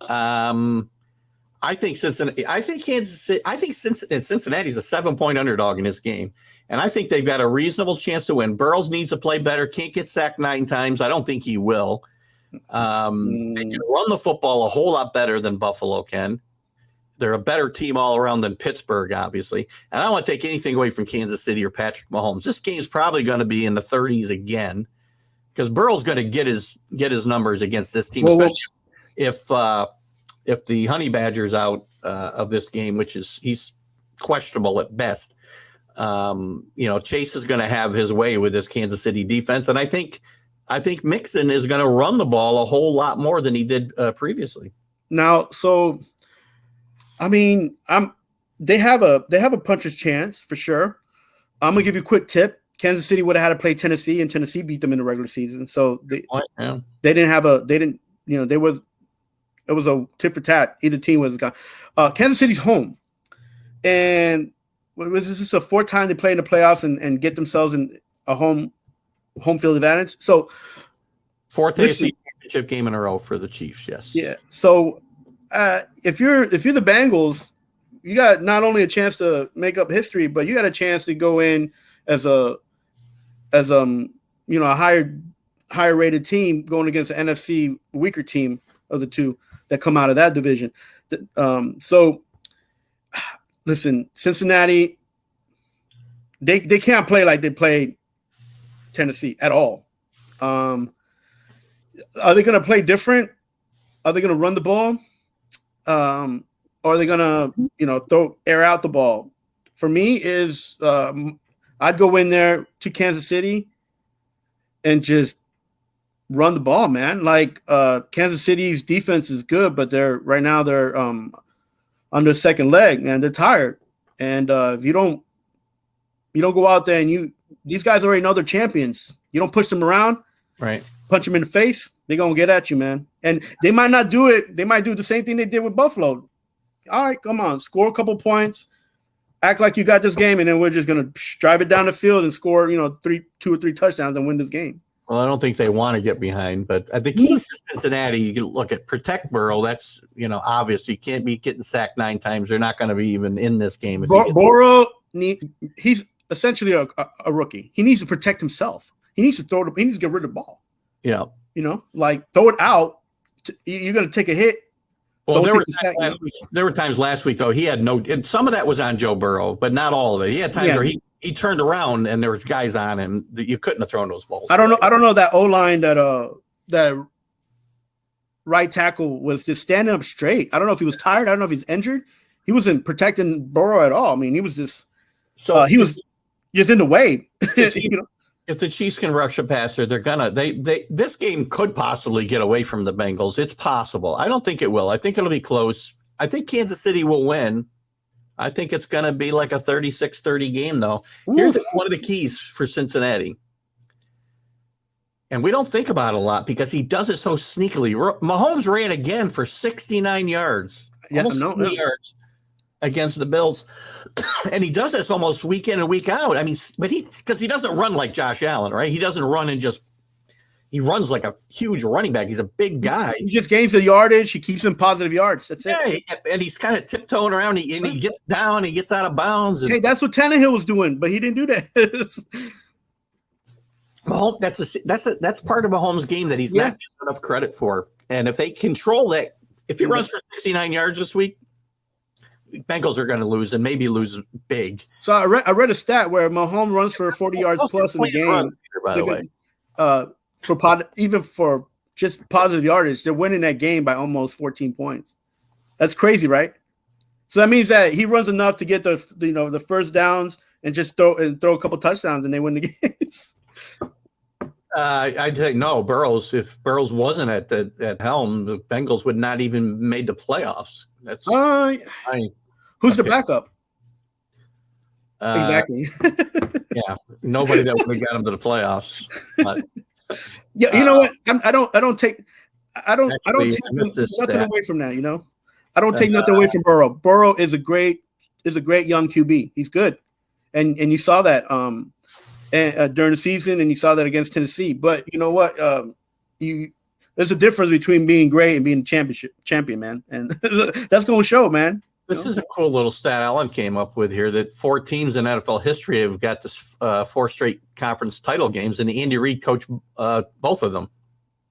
I think Cincinnati. I think Kansas City. I think Cincinnati's a 7-point underdog in this game, and I think they've got a reasonable chance to win. Burrows needs to play better. Can't get sacked 9 times. I don't think he will. They can run the football a whole lot better than Buffalo can. They're a better team all around than Pittsburgh, obviously. And I don't want to take anything away from Kansas City or Patrick Mahomes. This game's probably going to be in the 30s again because Burrow's going to get his numbers against this team, especially if the Honey Badger's out of this game, which is he's questionable at best. Chase is going to have his way with this Kansas City defense, and I think Mixon is going to run the ball a whole lot more than he did previously. Now, so I mean, they have a puncher's chance for sure. I'm gonna give you a quick tip. Kansas City would have had to play Tennessee, and Tennessee beat them in the regular season. So it was a tit for tat. Either team was gone. Kansas City's home, and this is the fourth time they play in the playoffs and get themselves in a home field advantage. So fourth AFC championship game in a row for the Chiefs. Yes. Yeah. So if you're the Bengals, you got not only a chance to make up history, but you got a chance to go in as a higher rated team going against an NFC weaker team of the two that come out of that division. So listen, Cincinnati, they can't play like they played Tennessee at all. Are they going to play different? Are they going to run the ball? Or are they going to, air out the ball? For me is I'd go in there to Kansas City and just run the ball, man. Like Kansas City's defense is good, but they're on their second leg, man. They're tired. And if you don't go out there and these guys already know they're champions. You don't push them around, right? Punch them in the face. They're going to get at you, man. And they might not do it. They might do the same thing they did with Buffalo. All right, come on, score a couple points, act like you got this game, and then we're just going to drive it down the field and score, 2 or 3 touchdowns and win this game. Well, I don't think they want to get behind, but the key to Cincinnati, you can look at protect Burrow. That's, obvious. You can't be getting sacked 9 times. They're not going to be even in this game. Burrow, he's essentially a rookie. He needs to protect himself. He needs to he needs to get rid of the ball. Yeah. Throw it out. You're going to take a hit. Well, there were times last week, though, he had and some of that was on Joe Burrow, but not all of it. He had times where he turned around and there was guys on him that you couldn't have thrown those balls. I don't know that O-line that right tackle was just standing up straight. I don't know if he was tired. I don't know if he's injured. He wasn't protecting Burrow at all. I mean, he was just he was just in the way. If the Chiefs can rush a passer, they're gonna. This game could possibly get away from the Bengals. It's possible. I don't think it will. I think it'll be close. I think Kansas City will win. I think it's gonna be like a 36-30 game, though. Here's one of the keys for Cincinnati, and we don't think about it a lot because he does it so sneakily. Mahomes ran again for 69 yards, almost 70 yards against the Bills, and he does this almost week in and week out. I mean, but because he doesn't run like Josh Allen, right? He doesn't run and he runs like a huge running back. He's a big guy. He just gains the yardage. He keeps him positive yards. That's it. Yeah, and he's kind of tiptoeing around. He gets down. He gets out of bounds. Hey, that's what Tannehill was doing, but he didn't do that. Mahomes, that's part of Mahomes' game that he's not getting enough credit for. And if they control that, if he runs for 69 yards this week, Bengals are going to lose and maybe lose big. So I read a stat where Mahomes runs for 40 yards plus in the game. Runs here, by the way, even for just positive yardage, they're winning that game by almost 14 points. That's crazy, right? So that means that he runs enough to get the first downs and just throw a couple touchdowns and they win the games. I'd say no. If Burrows wasn't at the helm, the Bengals would not even made the playoffs. That's who's the backup? Exactly. Yeah, nobody that would have got him to the playoffs. But, yeah, you know what? I don't take nothing away from that. I don't take nothing away from Burrow. Burrow is a great young QB. He's good, and you saw that during the season, and you saw that against Tennessee. But you know what? There's a difference between being great and being champion, man, and that's going to show, man. This is a cool little stat Alan came up with here that 4 teams in NFL history have got this 4 straight conference title games, and Andy Reid coached both of them.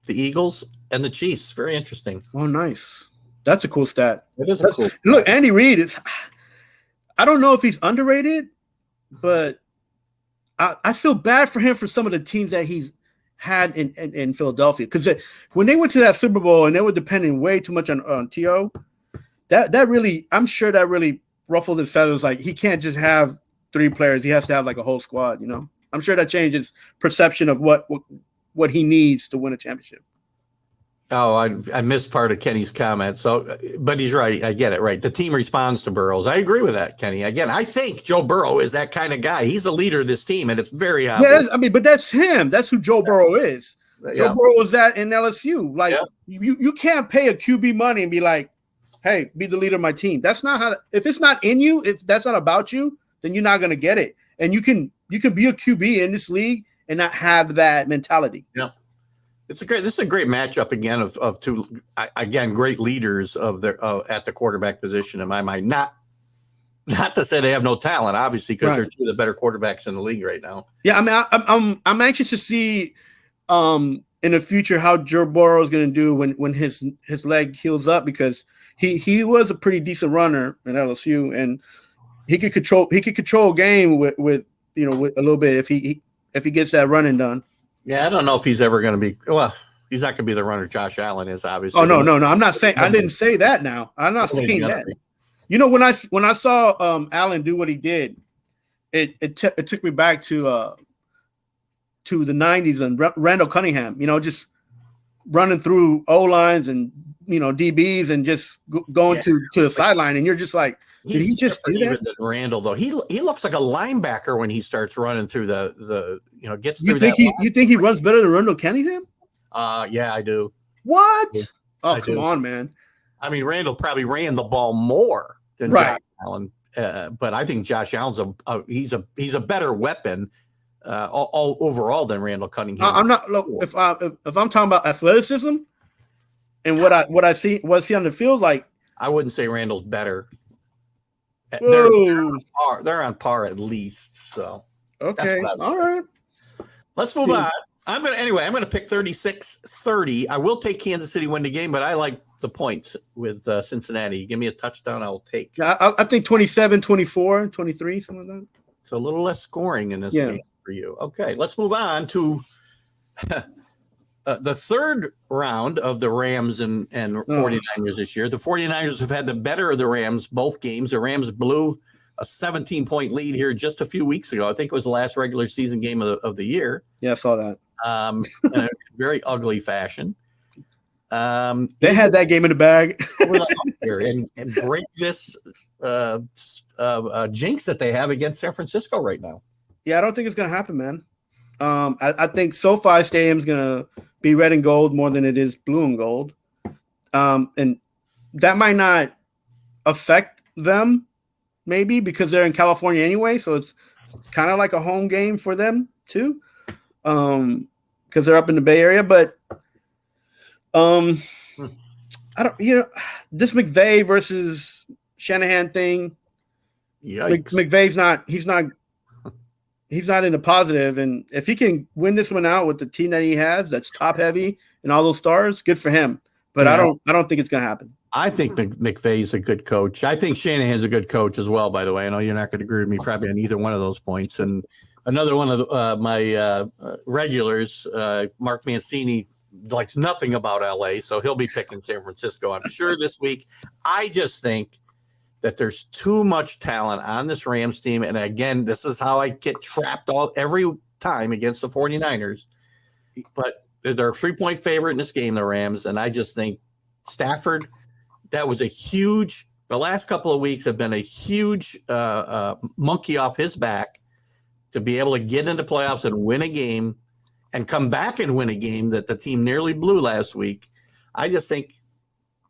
the Eagles, and the Chiefs. Very interesting. Oh, nice. That's a cool stat. It is a cool stat. Look, Andy Reid is. I don't know if he's underrated, but I feel bad for him for some of the teams that he's had in Philadelphia, because when they went to that Super Bowl and they were depending way too much on T.O., that really, I'm sure that really ruffled his feathers. Like, he can't just have 3 players; he has to have like a whole squad. I'm sure that changes perception of what he needs to win a championship. Oh, I missed part of Kenny's comment. So, but he's right. I get it. Right. The team responds to Burrows. I agree with that, Kenny. Again, I think Joe Burrow is that kind of guy. He's a leader of this team, and it's very obvious. Yeah, but that's him. That's who Joe Burrow is. Yeah. Joe Burrow was that in LSU. Like, you can't pay a QB money and be like, hey, be the leader of my team. That's not how. If it's not in you, if that's not about you, then you're not going to get it. And you can be a QB in this league and not have that mentality. Yeah. This is a great matchup again of two great leaders of their at the quarterback position in my mind. Not to say they have no talent, obviously, because they're two of the better quarterbacks in the league right now. Yeah, I mean, I'm anxious to see in the future how Joe Burrow is going to do when his leg heals up, because he was a pretty decent runner in LSU, and he could control a game with a little bit if he gets that running done. Yeah, I don't know if he's ever going to be. Well, he's not going to be the runner Josh Allen is, obviously. Oh no! I'm not saying. I didn't say that. Now I'm not saying that. When I saw Allen do what he did, it took me back to the '90s and Randall Cunningham. Just running through O lines and DBs and just going to the sideline, and you're just like, did he just do that? Than Randall, though, he looks like a linebacker when he starts running through the gets through. You think he runs better than Randall Cunningham? Yeah, I do. What? Yeah, oh, come on, man. I mean, Randall probably ran the ball more than Josh Allen, but I think Josh Allen's he's a better weapon all overall than Randall Cunningham. I'm not. Look, if I'm talking about athleticism and what I see on the field, like, I wouldn't say Randall's better. They're on par at least. So okay, all right. Let's move on. I'm going to pick 36-30. I will take Kansas City win the game, but I like the points with Cincinnati. Give me a touchdown, I'll take. Yeah, I think 27, 24, 23, something like that. It's a little less scoring in this game for you. Okay, let's move on to the third round of the Rams and 49ers this year. The 49ers have had the better of the Rams both games. The Rams blew a 17-point lead here just a few weeks ago. I think it was the last regular season game of the year. Yeah, I saw that. In a very ugly fashion. They had that game in the bag. and break this jinx that they have against San Francisco right now. Yeah, I don't think it's going to happen, man. I think SoFi Stadium is going to be red and gold more than it is blue and gold. And that might not affect them, maybe, because they're in California anyway. So it's kind of like a home game for them too, because they're up in the Bay Area. But I don't, this McVay versus Shanahan thing. McVay's not. He's not in the positive, and if he can win this one out with the team that he has, that's top heavy and all those stars, good for him. But I don't think it's gonna happen. I think McVay's a good coach. I think Shanahan's a good coach as well. By the way, I know you're not going to agree with me probably on either one of those points. And another one of my regulars, Mark Mancini, likes nothing about LA, so he'll be picking San Francisco, I'm sure, this week. I just think that there's too much talent on this Rams team. And again, this is how I get trapped every time against the 49ers. But they're a 3-point favorite in this game, the Rams. And I just think Stafford, that was the last couple of weeks have been a huge monkey off his back to be able to get into playoffs and win a game and come back and win a game that the team nearly blew last week. I just think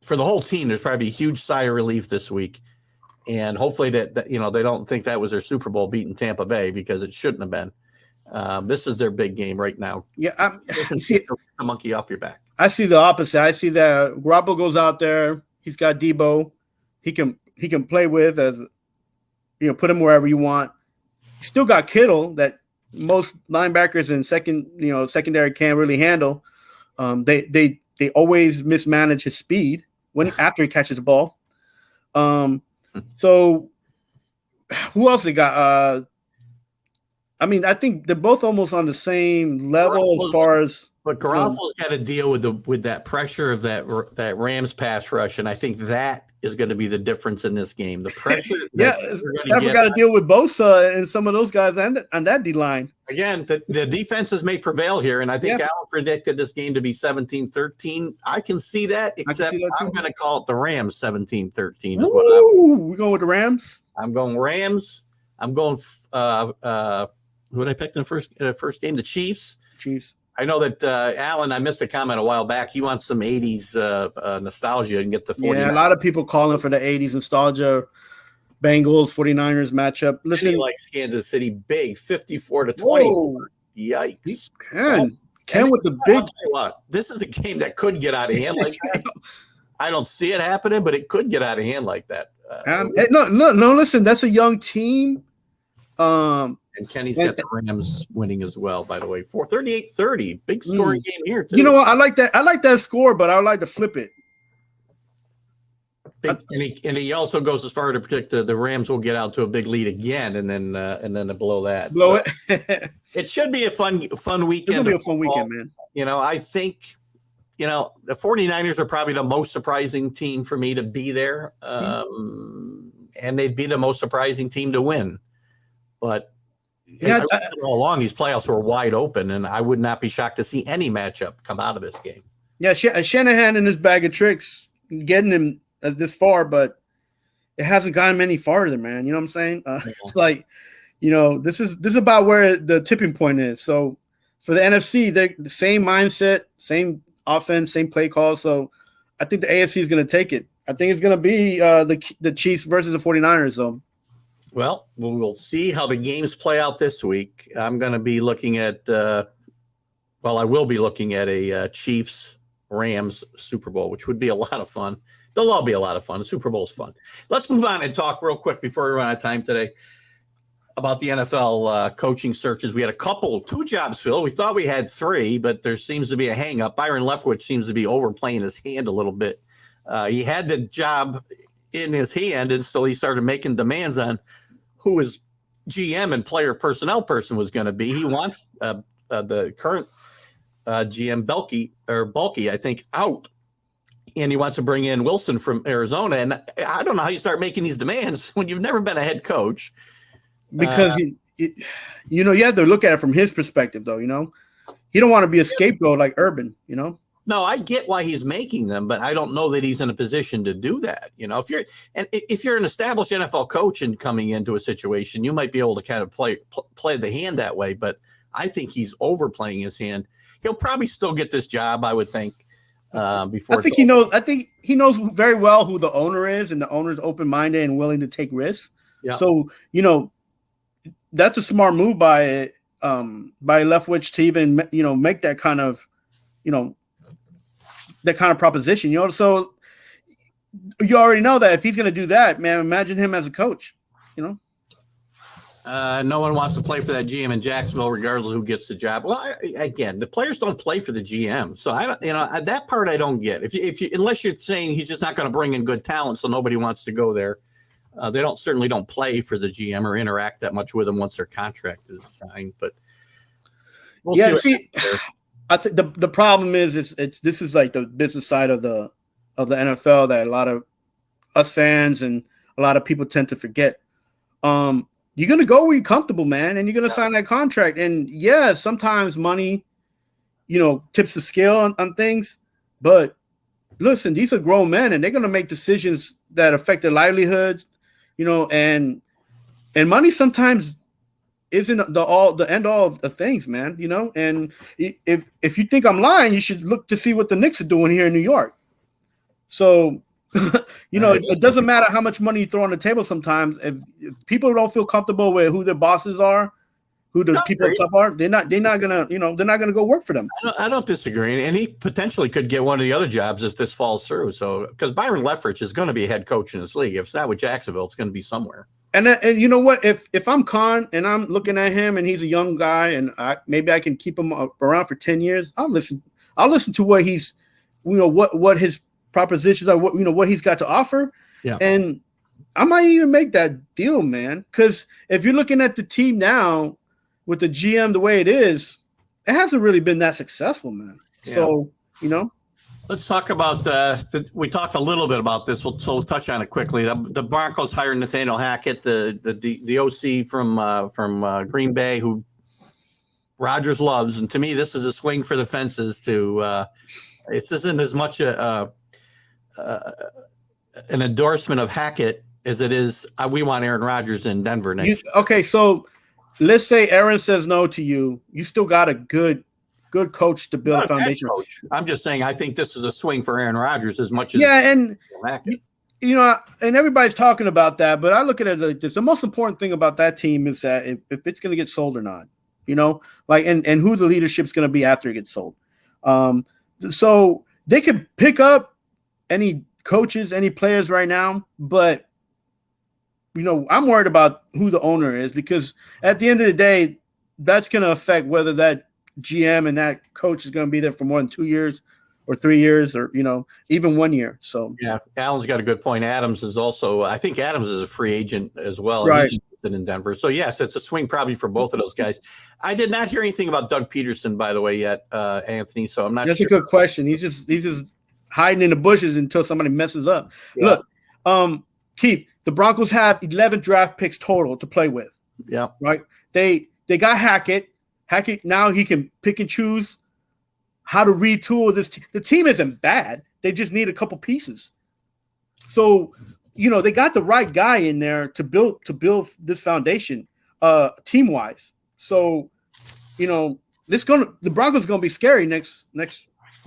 for the whole team, there's probably a huge sigh of relief this week. And hopefully that they don't think that was their Super Bowl beating Tampa Bay, because it shouldn't have been. This is their big game right now. Yeah, I see a monkey off your back. I see the opposite. I see that Garoppolo goes out there. He's got Debo. He can play with, as put him wherever you want. He still got Kittle that most linebackers and secondary can't really handle. They always mismanage his speed after he catches the ball. So who else they got? I mean, I think they're both almost on the same level as far as. But Garoppolo's got to deal with that pressure of that Rams pass rush, and I think that is going to be the difference in this game. The pressure. Stafford got to deal with Bosa and some of those guys on that D line. Again, the defenses may prevail here, and I think Alan predicted this game to be 17-13. I can see that, except I'm going to call it the Rams 17-13. We're going with the Rams? I'm going Rams. I'm going who did I pick in the first game? The Chiefs. I know that Alan, I missed a comment a while back. He wants some 80s nostalgia and get the 49ers. Yeah, a lot of people calling for the 80s nostalgia. Bengals, 49ers matchup. Listen, he likes Kansas City big, 54-20. Whoa. Yikes. Ken with the big. This is a game that could get out of hand like that. I don't see it happening, but it could get out of hand like that. No, listen, that's a young team. And Kenny's got the Rams winning as well, by the way. 38-30. Big scoring game here, too. You know what? I like that score, but I would like to flip it. And he also goes as far to predict the Rams will get out to a big lead again, and then below that. It. It should be a fun weekend. It'll be a fun weekend, man. You know, I think, the 49ers are probably the most surprising team for me to be there. And they'd be the most surprising team to win. But all along, these playoffs were wide open, and I would not be shocked to see any matchup come out of this game. Yeah, Shanahan and his bag of tricks getting him this far, but it hasn't gotten him any farther, man. You know what I'm saying? It's like, this is about where the tipping point is. So for the NFC, they're the same mindset, same offense, same play call. So I think the AFC is going to take it. I think it's going to be the Chiefs versus the 49ers. So. Well, we'll see how the games play out this week. I'm going to be looking at I will be looking at a Chiefs-Rams Super Bowl, which would be a lot of fun. They'll all be a lot of fun. The Super Bowl is fun. Let's move on and talk real quick before we run out of time today about the NFL coaching searches. We had two jobs filled. We thought we had three, but there seems to be a hang-up. Byron Leftwich seems to be overplaying his hand a little bit. He had the job in his hand, and so he started making demands on who his GM and player personnel person was going to be. He wants the current GM Bulky, I think, out, and he wants to bring in Wilson from Arizona. And I don't know how you start making these demands when you've never been a head coach. Because you have to look at it from his perspective, though. He don't want to be a scapegoat like Urban. No, I get why he's making them, but I don't know that he's in a position to do that. If you're an established NFL coach and coming into a situation, you might be able to kind of play the hand that way. But I think he's overplaying his hand. He'll probably still get this job, I would think. Before I think he knows. I think he knows very well who the owner is, and the owner's open-minded and willing to take risks. Yeah. So that's a smart move by Leftwich to even make that kind of that kind of proposition. So you already know that if he's going to do that, man, imagine him as a coach. No one wants to play for that GM in Jacksonville, regardless of who gets the job. Well, again, the players don't play for the GM, so that part I don't get. If you unless you're saying he's just not going to bring in good talent, so nobody wants to go there. They certainly don't play for the GM or interact that much with them once their contract is signed. But we'll see. I think the problem is this is like the business side of the NFL that a lot of us fans and a lot of people tend to forget. You're gonna go where you're comfortable, man, and you're gonna sign that contract. And sometimes money, tips the scale on things. But listen, these are grown men, and they're gonna make decisions that affect their livelihoods, and money sometimes isn't the end all of things, man. And if you think I'm lying, you should look to see what the Knicks are doing here in New York. So, it doesn't matter how much money you throw on the table. Sometimes if people don't feel comfortable with who their bosses are, who the people up top are, they're not gonna go work for them. I don't disagree, and he potentially could get one of the other jobs if this falls through. So, because Byron Leftwich is going to be a head coach in this league. If it's not with Jacksonville, it's going to be somewhere. And you know what? If I'm Khan and I'm looking at him and he's a young guy and maybe I can keep him around for 10 years, I'll I'll listen to what he's, what his propositions are, what he's got to offer. Yeah. And I might even make that deal, man. Because if you're looking at the team now with the GM the way it is, it hasn't really been that successful, man. Yeah. So, let's talk about we talked a little bit about this. So we'll touch on it quickly. The Broncos hired Nathaniel Hackett, the OC from Green Bay, who Rodgers loves. And to me, this is a swing for the fences. This isn't as much an endorsement of Hackett as it is we want Aaron Rodgers in Denver next year. Okay, so let's say Aaron says no to you. You still got a good coach to build a foundation. I'm just saying I think this is a swing for Aaron Rodgers as much as and and everybody's talking about that, but I look at it like this. The most important thing about that team is that if it's going to get sold or not, and who the leadership's going to be after it gets sold. So they could pick up any coaches, any players right now, but I'm worried about who the owner is, because at the end of the day, that's going to affect whether that GM and that coach is going to be there for more than 2 years or 3 years or, even 1 year. So, yeah, Alan's got a good point. Adams is also, I think Adams is a free agent as well. Right. He's in Denver. So, yes, it's a swing probably for both of those guys. I did not hear anything about Doug Peterson, by the way, yet, Anthony. So I'm not That's sure. That's a good question. He's just hiding in the bushes until somebody messes up. Yeah. Look, Keith, the Broncos have 11 draft picks total to play with. Yeah. Right. They got Hackett. Hackett, now he can pick and choose how to retool this. The team isn't bad. They just need a couple pieces. So, they got the right guy in there to build this foundation, team-wise. So, the Broncos going to be scary next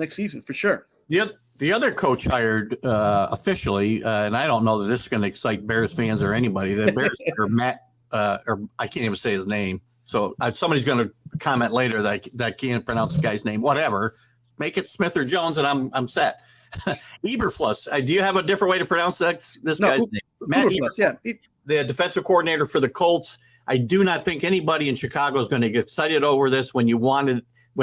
season for sure. The other coach hired officially, and I don't know that this is going to excite Bears fans or anybody. The Bears or Matt, or I can't even say his name. So somebody's going to comment later that can't pronounce the guy's name. Whatever, make it Smith or Jones, and I'm set. Eberflus. Do you have a different way to pronounce this guy's name? Matt Eberflus, yeah, the defensive coordinator for the Colts. I do not think anybody in Chicago is going to get excited over this when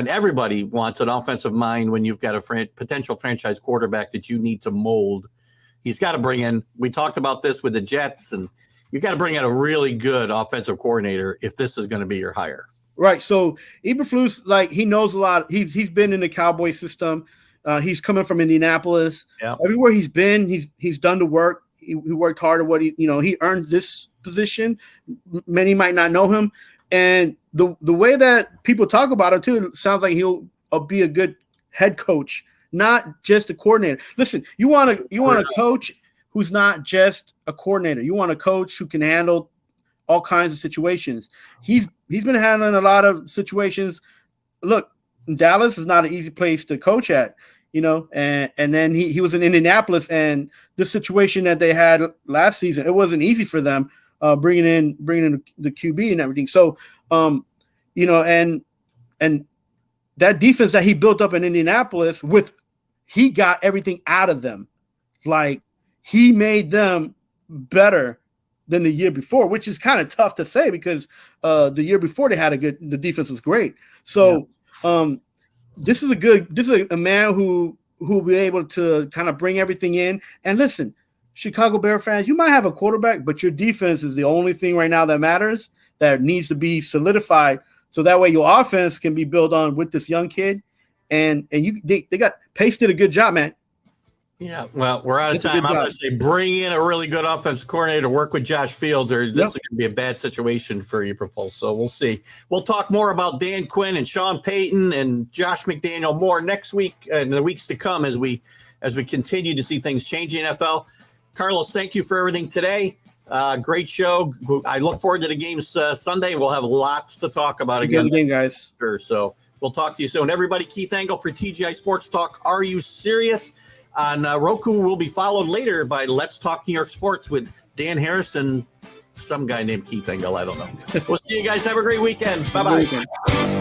everybody wants an offensive mind, when you've got a potential franchise quarterback that you need to mold. He's got to bring in. We talked about this with the Jets, and you got to bring in a really good offensive coordinator if this is going to be your hire. Right. So Eberflus, he knows a lot. He's been in the Cowboy system. He's coming from Indianapolis. Yeah. Everywhere he's been, he's done the work. He worked hard at what he earned this position. Many might not know him, and the way that people talk about him too, it sounds like he'll be a good head coach, not just a coordinator. Listen, you want a coach who's not just a coordinator. You want a coach who can handle all kinds of situations. He's been handling a lot of situations. Look, Dallas is not an easy place to coach at, and then he was in Indianapolis, and the situation that they had last season, it wasn't easy for them bringing in the QB and everything. So, and that defense that he built up in Indianapolis, he got everything out of them. He made them better than the year before, which is kind of tough to say because the year before the defense was great. So this is a man who will be able to kind of bring everything in. And listen, Chicago Bear fans, you might have a quarterback, but your defense is the only thing right now that matters, that needs to be solidified. So that way your offense can be built on with this young kid. And they got Pace did a good job, man. Yeah, well, we're out of time. I'm going to say bring in a really good offensive coordinator to work with Josh Fields, or this is going to be a bad situation for Eberflus. So we'll see. We'll talk more about Dan Quinn and Sean Payton and Josh McDaniel more next week and the weeks to come as we continue to see things change in the NFL. Carlos, thank you for everything today. Great show. I look forward to the games Sunday. We'll have lots to talk about again. Good game, guys. So we'll talk to you soon. Everybody, Keith Angle for TGI Sports Talk. Are you serious? On Roku will be followed later by Let's Talk New York Sports with Dan Harris and some guy named Keith Engel. I don't know. We'll see you guys. Have a great weekend. Bye-bye.